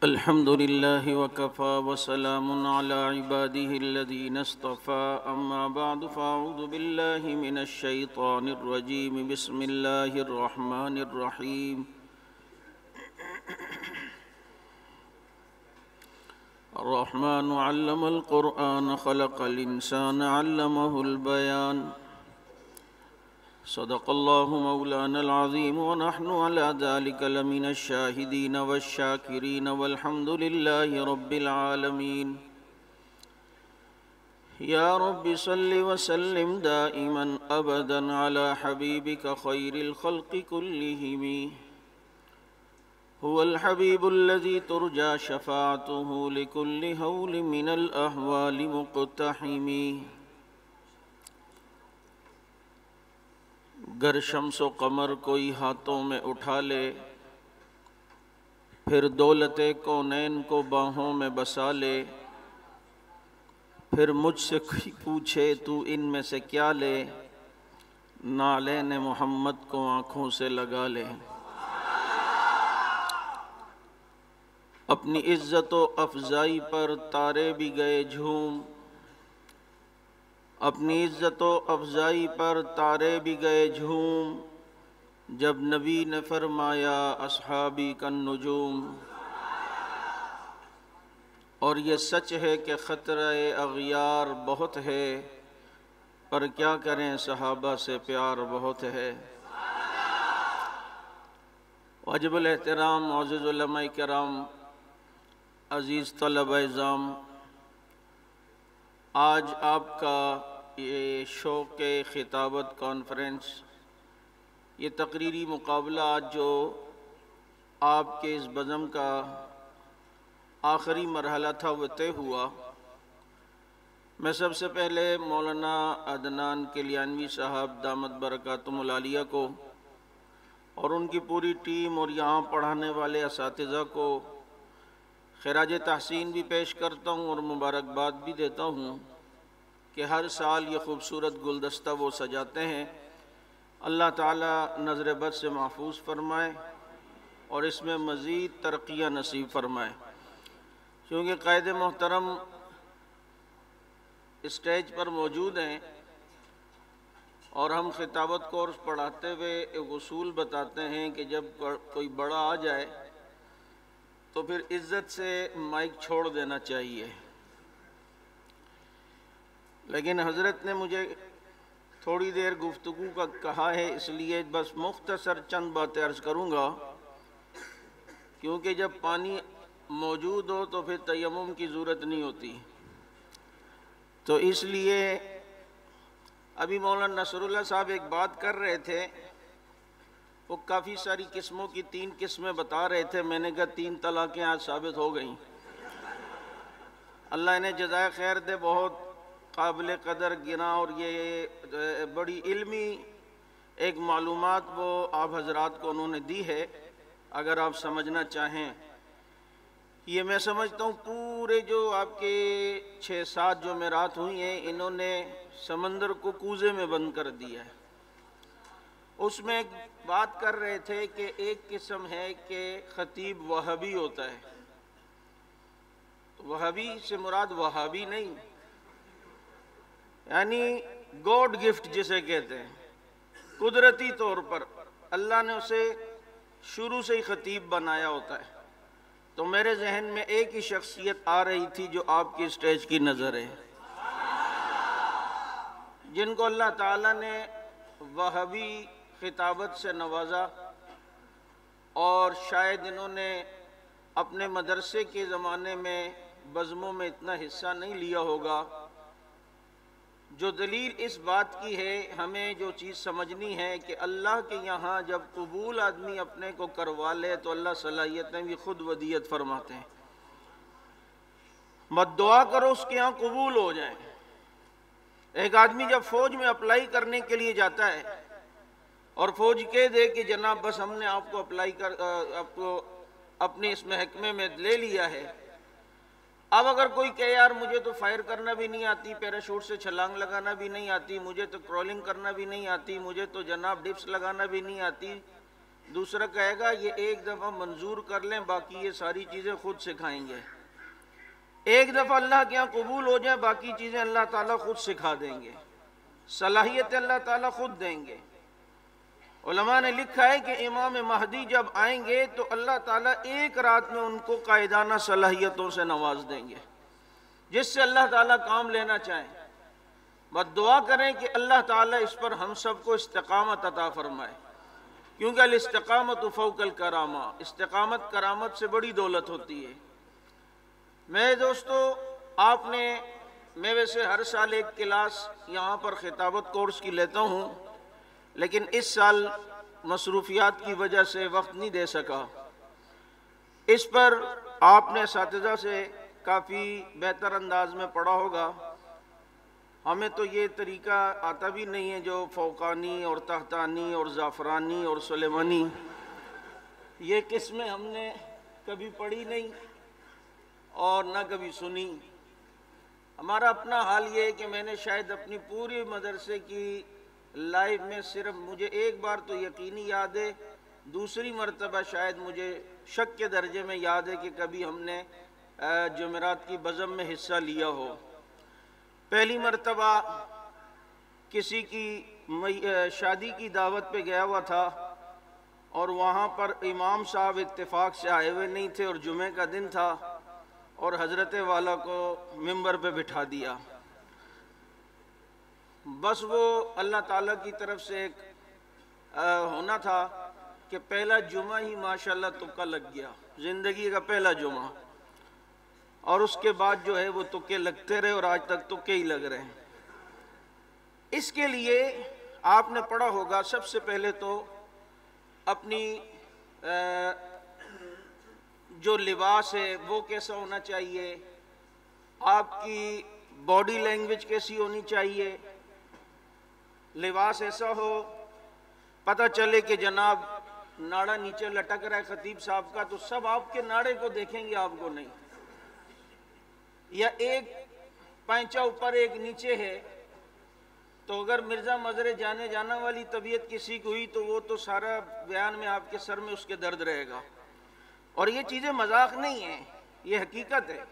الحمد لله وكفى وسلام على عباده الذين اصطفى أما بعد فأعوذ بالله من الشيطان الرجيم بسم الله الرحمن الرحيم الرحمن علم القرآن خلق الإنسان علمه البيان صدق الله مولانا العظيم ونحن على ذلك لمن الشاهدين والشاكرين والحمد لله رب العالمين يا رب صل وسلم دائما أبدا على حبيبك خير الخلق كلهم هو الحبيب الذي ترجى شفاعته لكل هول من الأهوال مقتحم گر شمس و قمر کوئی ہاتھوں میں اٹھا لے پھر دولت کونین کو باہوں میں بسا لے پھر مجھ سے کوئی پوچھے تو ان میں سے کیا لے نالین محمد کو آنکھوں سے لگا لے اپنی عزت و افزائی پر تارے بھی گئے جھوم اپنی عزت و افزائی پر تارے بھی گئے جھوم جب نبی نے فرمایا اصحابی کالنجوم اور یہ سچ ہے کہ خطرہ اغیار بہت ہے پر کیا کریں صحابہ سے پیار بہت ہے واجب الاحترام معزز علماء کرام عزیز طلبہ اعزام آج آپ کا یہ شوق خطابت کانفرنس یہ تقریری مقابلہ آج جو آپ کے اس بزم کا آخری مرحلہ تھا وہ طے ہوا میں سب سے پہلے مولانا عدنان کلیانوی صاحب دامت برکاتہم العالیہ کو اور ان کی پوری ٹیم اور یہاں پڑھانے والے اساتذہ کو خراج تحسین بھی پیش کرتا ہوں اور مبارکباد بھی دیتا ہوں کہ ہر سال یہ خوبصورت گلدستہ وہ سجاتے ہیں اللہ تعالی نظر بد سے محفوظ فرمائے اور اس میں مزید ترقیہ نصیب فرمائے کیونکہ قائد محترم اسٹیج پر موجود ہیں اور ہم خطابت کورس پڑھاتے ہوئے ایک اصول بتاتے ہیں کہ جب کوئی بڑا آ جائے تو پھر عزت سے مائک چھوڑ دینا چاہیے لیکن حضرت نے مجھے تھوڑی دیر گفتگو کا کہا ہے اس لیے بس مختصر چند باتیں عرض کروں گا کیونکہ جب پانی موجود ہو تو پھر تیمم کی ضرورت نہیں ہوتی تو اس لیے ابھی مولانا نصر اللہ صاحب ایک بات کر رہے تھے وہ کافی ساری قسموں کی 3 قسمیں بتا رہے تھے میں نے کہا 3 طلاقیں آج ثابت ہو گئیں اللہ انہیں جزائے خیر دے بہت قابل قدر گنا اور یہ بڑی علمی ایک معلومات وہ آپ حضرات کو انہوں نے دی ہے اگر آپ سمجھنا چاہیں یہ میں سمجھتا ہوں پورے جو آپ کے 6-7 جمعرات ہوئی ہیں انہوں نے سمندر کو کوزے میں بند کر دیا ہے اس میں ایک بات کر رہے تھے کہ ایک قسم ہے کہ خطیب وہابی ہوتا ہے وہابی سے مراد وہابی نہیں یعنی گاڈ گفٹ جسے کہتے ہیں قدرتی طور پر اللہ نے اسے شروع سے ہی خطیب بنایا ہوتا ہے تو میرے ذہن میں ایک ہی شخصیت آ رہی تھی جو آپ کی اسٹیج کی نظر ہے جن کو اللہ تعالیٰ نے وہابی خطابت سے نوازا اور شاید انہوں نے اپنے مدرسے کے زمانے میں بزموں میں اتنا حصہ نہیں لیا ہوگا جو دلیل اس بات کی ہے ہمیں جو چیز سمجھنی ہے کہ اللہ کے یہاں جب قبول آدمی اپنے کو کروا لے تو اللہ صلاحیتیں بھی خود ودیت فرماتے ہیں مت دعا کرو اس کے یہاں قبول ہو جائیں ایک آدمی جب فوج میں اپلائی کرنے کے لیے جاتا ہے اور فوج کہہ دے کہ جناب بس ہم نے آپ کو آپ کو اپنے اس محکمے میں لے لیا ہے اب اگر کوئی کہے یار مجھے تو فائر کرنا بھی نہیں آتی پیراشوٹ سے چھلانگ لگانا بھی نہیں آتی مجھے تو کرولنگ کرنا بھی نہیں آتی مجھے تو جناب ڈپس لگانا بھی نہیں آتی دوسرا کہے گا یہ ایک دفعہ منظور کر لیں، باقی یہ ساری چیزیں خود سکھائیں گے۔ ایک دفعہ اللہ کے یہاں قبول ہو جائیں، باقی چیزیں اللہ تعالیٰ خود سکھا دیں گے، صلاحیت اللہ تعالیٰ خود دیں گے۔ علماء نے لکھا ہے کہ امام مہدی جب آئیں گے تو اللہ تعالیٰ ایک رات میں ان کو قائدانہ صلاحیتوں سے نواز دیں گے، جس سے اللہ تعالیٰ کام لینا چاہیں۔ بس دعا کریں کہ اللہ تعالیٰ اس پر ہم سب کو استقامت عطا فرمائے، کیونکہ الاستقامت فوق الکرامہ، استقامت کرامت سے بڑی دولت ہوتی ہے۔ میرے دوستو، میں ویسے ہر سال ایک کلاس یہاں پر خطابت کورس کی لیتا ہوں، لیکن اس سال مصروفیات کی وجہ سے وقت نہیں دے سکا۔ اس پر آپ نے اساتذہ سے کافی بہتر انداز میں پڑھا ہوگا۔ ہمیں تو یہ طریقہ آتا بھی نہیں ہے جو فوقانی اور تحتانی اور زعفرانی اور سلیمانی، یہ قسمیں ہم نے کبھی پڑھی نہیں اور نہ کبھی سنی۔ ہمارا اپنا حال یہ ہے کہ میں نے شاید اپنی پوری مدرسے کی لائف میں صرف مجھے ایک بار تو یقینی یاد ہے، دوسری مرتبہ شاید مجھے شک کے درجے میں یاد ہے کہ کبھی ہم نے جمعرات کی بزم میں حصہ لیا ہو۔ پہلی مرتبہ کسی کی شادی کی دعوت پہ گیا ہوا تھا، اور وہاں پر امام صاحب اتفاق سے آئے ہوئے نہیں تھے اور جمعے کا دن تھا، اور حضرت والا کو ممبر پہ بٹھا دیا۔ بس وہ اللہ تعالیٰ کی طرف سے ایک ہونا تھا کہ پہلا جمعہ ہی ماشاءاللہ تکا لگ گیا، زندگی کا پہلا جمعہ، اور اس کے بعد جو ہے وہ تکے لگتے رہے اور آج تک تکے ہی لگ رہے ہیں۔ اس کے لیے آپ نے پڑھا ہوگا سب سے پہلے تو اپنی جو لباس ہے وہ کیسا ہونا چاہیے، آپ کی باڈی لینگویج کیسی ہونی چاہیے۔ لباس ایسا ہو پتہ چلے کہ جناب ناڑا نیچے لٹک رہا ہے خطیب صاحب کا، تو سب آپ کے ناڑے کو دیکھیں گے، آپ کو نہیں۔ یا ایک پینچا اوپر ایک نیچے ہے، تو اگر مرزا مزرے جانے جانا والی طبیعت کسی کو ہوئی تو وہ تو سارا بیان میں آپ کے سر میں اس کے درد رہے گا۔ اور یہ چیزیں مذاق نہیں ہیں، یہ حقیقت ہے۔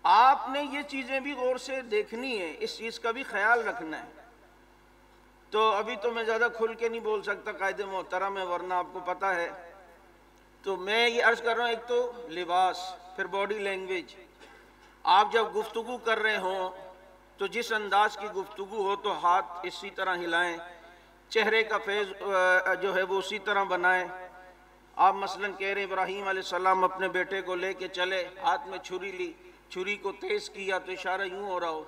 آپ نے یہ چیزیں بھی غور سے دیکھنی ہے، اس چیز کا بھی خیال رکھنا ہے۔ تو ابھی تو میں زیادہ کھل کے نہیں بول سکتا، قائد محترم ہے، ورنہ آپ کو پتہ ہے۔ تو میں یہ عرض کر رہا ہوں، ایک تو لباس، پھر باڈی لینگویج۔ آپ جب گفتگو کر رہے ہوں تو جس انداز کی گفتگو ہو تو ہاتھ اسی طرح ہلائیں، چہرے کا فیض جو ہے وہ اسی طرح بنائیں۔ آپ مثلا کہہ رہے ابراہیم علیہ السلام اپنے بیٹے کو لے کے چلے، ہاتھ میں چھری لی، چھری کو تیز کیا تو اشارہ یوں ہو رہا ہو،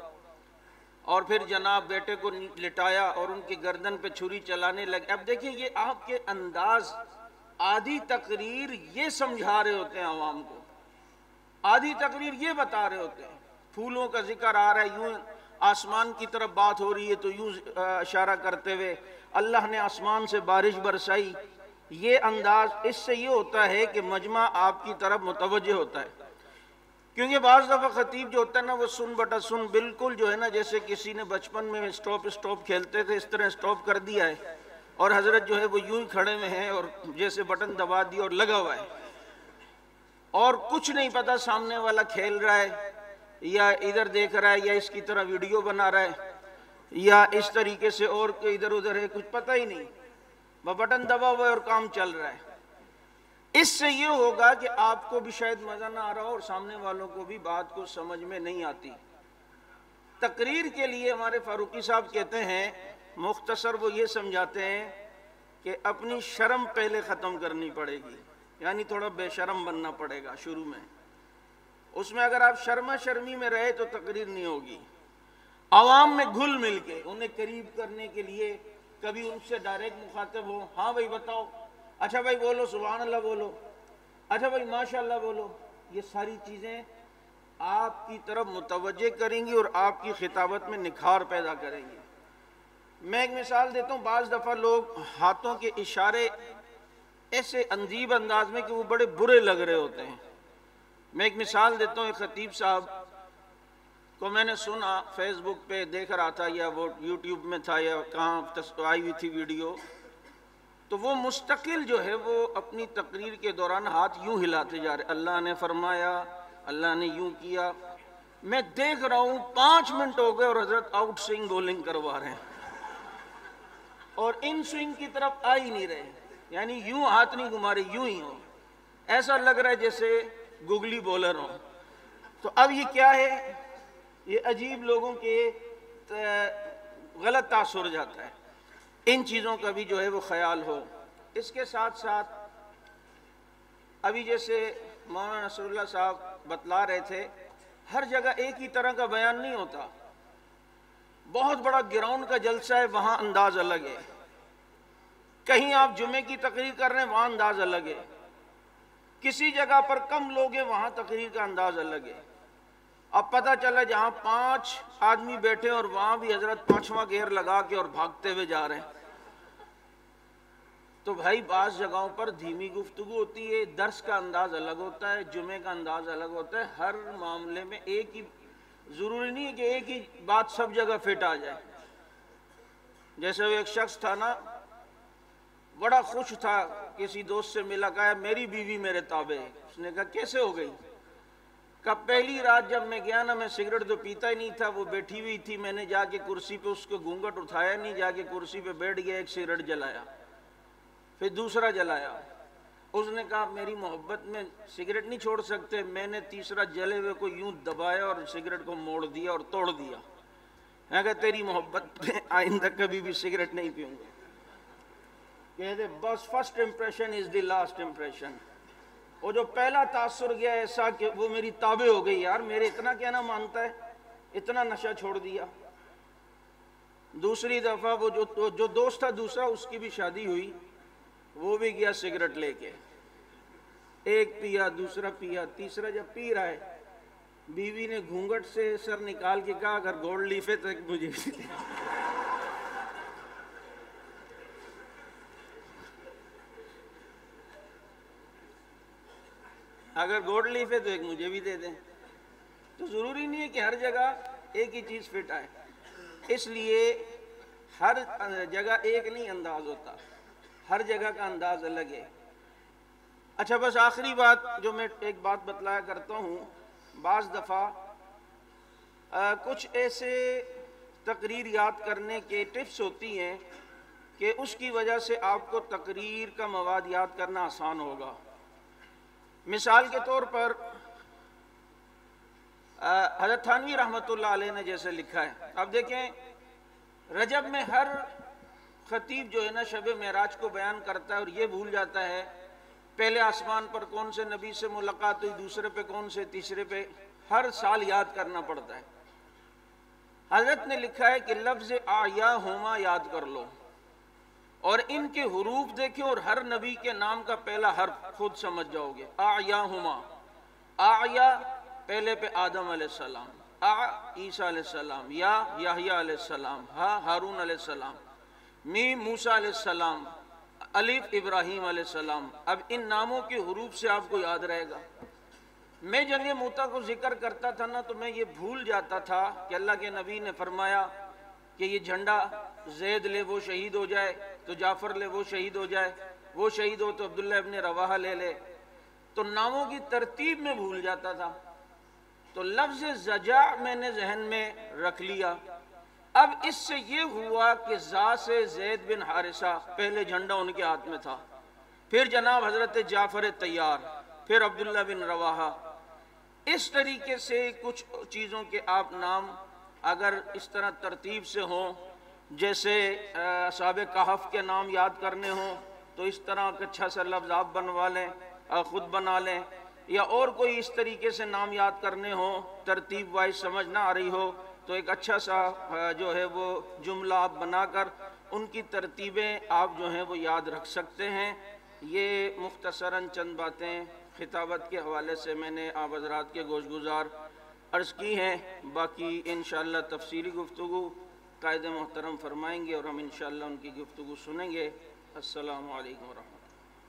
اور پھر جناب بیٹے کو لٹایا اور ان کی گردن پہ چھری چلانے لگے۔ اب دیکھیں یہ آپ کے انداز، آدھی تقریر یہ سمجھا رہے ہوتے ہیں عوام کو، آدھی تقریر یہ بتا رہے ہوتے ہیں۔ پھولوں کا ذکر آ رہا ہے، یوں آسمان کی طرف بات ہو رہی ہے تو یوں اشارہ کرتے ہوئے اللہ نے آسمان سے بارش برسائی۔ یہ انداز، اس سے یہ ہوتا ہے کہ مجمع آپ کی طرف متوجہ ہوتا ہے۔ کیونکہ بعض دفعہ خطیب جو ہوتا ہے نا وہ سن بٹا سن، بالکل جو ہے نا جیسے کسی نے بچپن میں اسٹاپ کھیلتے تھے اس طرح اسٹاپ کر دیا ہے، اور حضرت جو ہے وہ یوں ہی کھڑے میں ہیں اور جیسے بٹن دبا دیا اور لگا ہوا ہے، اور کچھ نہیں پتا سامنے والا کھیل رہا ہے یا ادھر دیکھ رہا ہے یا اس کی طرح ویڈیو بنا رہا ہے یا اس طریقے سے اور ادھر ادھر ہے، کچھ پتہ ہی نہیں، وہ بٹن دبا ہوا ہے اور کام چل رہا ہے۔ اس سے یہ ہوگا کہ آپ کو بھی شاید مزہ نہ آ رہا ہو اور سامنے والوں کو بھی بات کو سمجھ میں نہیں آتی۔ تقریر کے لیے ہمارے فاروقی صاحب کہتے ہیں، مختصر وہ یہ سمجھاتے ہیں کہ اپنی شرم پہلے ختم کرنی پڑے گی، یعنی تھوڑا بے شرم بننا پڑے گا شروع میں۔ اس میں اگر آپ شرما شرمی میں رہے تو تقریر نہیں ہوگی۔ عوام میں گھل مل کے انہیں قریب کرنے کے لیے کبھی ان سے ڈائریکٹ مخاطب ہو، ہاں بھائی بتاؤ، اچھا بھائی بولو، سبحان اللہ بولو، اچھا بھائی ماشاءاللہ بولو، یہ ساری چیزیں آپ کی طرف متوجہ کریں گی اور آپ کی خطابت میں نکھار پیدا کریں گی۔ میں ایک مثال دیتا ہوں، بعض دفعہ لوگ ہاتھوں کے اشارے ایسے عجیب انداز میں کہ وہ بڑے برے لگ رہے ہوتے ہیں۔ میں ایک مثال دیتا ہوں، ایک خطیب صاحب کو میں نے سنا، فیس بک پہ دیکھ رہا تھا یا وہ یوٹیوب میں تھا یا کہاں آئی ہوئی تھی ویڈیو، تو وہ مستقل جو ہے وہ اپنی تقریر کے دوران ہاتھ یوں ہلاتے جا رہے، اللہ نے فرمایا، اللہ نے یوں کیا۔ میں دیکھ رہا ہوں 5 منٹ ہو گئے اور حضرت آؤٹ سوئنگ بولنگ کروا رہے ہیں اور ان سوئنگ کی طرف آ ہی نہیں رہے، یعنی یوں ہاتھ نہیں گھما رہے، یوں ہی ہو، ایسا لگ رہا ہے جیسے گگلی بولر ہو۔ تو اب یہ کیا ہے؟ یہ عجیب لوگوں کے غلط تاثر جاتا ہے، ان چیزوں کا بھی جو ہے وہ خیال ہو۔ اس کے ساتھ ساتھ ابھی جیسے مولانا نصر اللہ صاحب بتلا رہے تھے، ہر جگہ ایک ہی طرح کا بیان نہیں ہوتا۔ بہت بڑا گراؤنڈ کا جلسہ ہے، وہاں انداز الگ ہے، کہیں آپ جمعے کی تقریر کر رہے ہیں وہاں انداز الگ ہے، کسی جگہ پر کم لوگ ہیں وہاں تقریر کا انداز الگ ہے۔ اب پتہ چلا جہاں 5 آدمی بیٹھے اور وہاں بھی حضرت 5واں گیئر لگا کے اور بھاگتے ہوئے جا رہے ہیں۔ تو بھائی بعض جگہوں پر دھیمی گفتگو ہوتی ہے، درس کا انداز الگ ہوتا ہے، جمعے کا انداز الگ ہوتا ہے، ہر معاملے میں ایک ہی، ضروری نہیں ہے کہ ایک ہی بات سب جگہ فٹ آ جائے۔ جیسے وہ ایک شخص تھا نا، بڑا خوش تھا، کسی دوست سے ملا، کہا میری بیوی میرے تابع ہے۔ اس نے کہا کیسے ہو گئی؟ کہا پہلی رات جب میں گیا نا، میں سگریٹ تو پیتا ہی نہیں تھا، وہ بیٹھی ہوئی تھی، میں نے جا کے کرسی پہ اس کو گھونگھٹ اٹھایا نہیں، جا کے کرسی پہ بیٹھ گیا، ایک سگریٹ جلایا، پھر دوسرا جلایا۔ اس نے کہا میری محبت میں سگریٹ نہیں چھوڑ سکتے، میں نے تیسرا جلے ہوئے کو یوں دبایا اور سگریٹ کو موڑ دیا اور توڑ دیا۔ میں کہا تیری محبت میں آئندہ کبھی بھی سگریٹ نہیں پیوں گا۔ کہتے بس first impression is the last impression. وہ جو پہلا تاثر گیا ایسا کہ وہ میری تابع ہو گئی، یار میرے اتنا کہنا مانتا ہے، اتنا نشہ چھوڑ دیا۔ دوسری دفعہ وہ جو دوست تھا دوسرا، اس کی بھی شادی ہوئی، وہ بھی گیا سگریٹ لے کے، ایک پیا، دوسرا پیا، تیسرا جب پی رہا ہے، بیوی نے گھونگھٹ سے سر نکال کے کہا اگر گولڈ لیف ہے تو مجھے بھی دے۔ اگر گولڈ لیف ہے تو ایک مجھے بھی دے دیں۔ تو ضروری نہیں ہے کہ ہر جگہ ایک ہی چیز فٹ آئے، اس لیے ہر جگہ ایک نہیں انداز ہوتا، ہر جگہ کا انداز الگ ہے۔ اچھا بس آخری بات جو میں ایک بات بتلایا کرتا ہوں، بعض دفعہ کچھ ایسے تقریر یاد کرنے کے ٹپس ہوتی ہیں کہ اس کی وجہ سے آپ کو تقریر کا مواد یاد کرنا آسان ہوگا۔ مثال کے طور پر حضرت تھانوی رحمۃ اللہ علیہ نے جیسے لکھا ہے، اب دیکھیں رجب میں ہر خطیب جو ہے نا شب معراج کو بیان کرتا ہے اور یہ بھول جاتا ہے پہلے آسمان پر کون سے نبی سے ملاقات ہوئی، دوسرے پہ کون سے، تیسرے پہ، ہر سال یاد کرنا پڑتا ہے۔ حضرت نے لکھا ہے کہ لفظ آیا ہما یاد کر لو اور ان کے حروف دیکھیں اور ہر نبی کے نام کا پہلا حرف خود سمجھ جاؤ گے۔ آیا ہما، آیا پہلے پہ آدم علیہ السلام، عیسیٰ علیہ السلام، یا یحییٰ علیہ السلام، ہارون علیہ السلام، میم موسیٰ علیہ السلام، الف ابراہیم علیہ السلام۔ اب ان ناموں کے حروف سے آپ کو یاد رہے گا۔ میں جب یہ موتا کو ذکر کرتا تھا نا تو میں یہ بھول جاتا تھا کہ اللہ کے نبی نے فرمایا کہ یہ جھنڈا زید لے وہ شہید ہو جائے تو جعفر لے وہ شہید ہو جائے، وہ شہید ہو تو عبداللہ ابن رواحہ لے لے، تو ناموں کی ترتیب میں بھول جاتا تھا۔ تو لفظ زجا میں نے ذہن میں رکھ لیا۔ اب اس سے یہ ہوا کہ زا سے زید بن حارثہ، پہلے جھنڈا ان کے ہاتھ میں تھا، پھر جناب حضرت جعفر طیار، پھر عبداللہ بن رواحہ۔ اس طریقے سے کچھ چیزوں کے آپ نام اگر اس طرح ترتیب سے ہوں، جیسے اصحاب کہف کے نام یاد کرنے ہوں تو اس طرح اچھا سا لفظ آپ بنوا لیں، خود بنا لیں، یا اور کوئی اس طریقے سے نام یاد کرنے ہوں، ترتیب وائز سمجھ نہ آ رہی ہو تو ایک اچھا سا جو ہے وہ جملہ آپ بنا کر ان کی ترتیبیں آپ جو ہیں وہ یاد رکھ سکتے ہیں۔ یہ مختصراً چند باتیں خطابت کے حوالے سے میں نے آپ حضرات کے گوش گزار عرض کی ہیں، باقی انشاءاللہ تفصیلی گفتگو قائد محترم فرمائیں گے اور ہم انشاءاللہ ان کی گفتگو سنیں گے۔ السلام علیکم ورحمۃ اللہ۔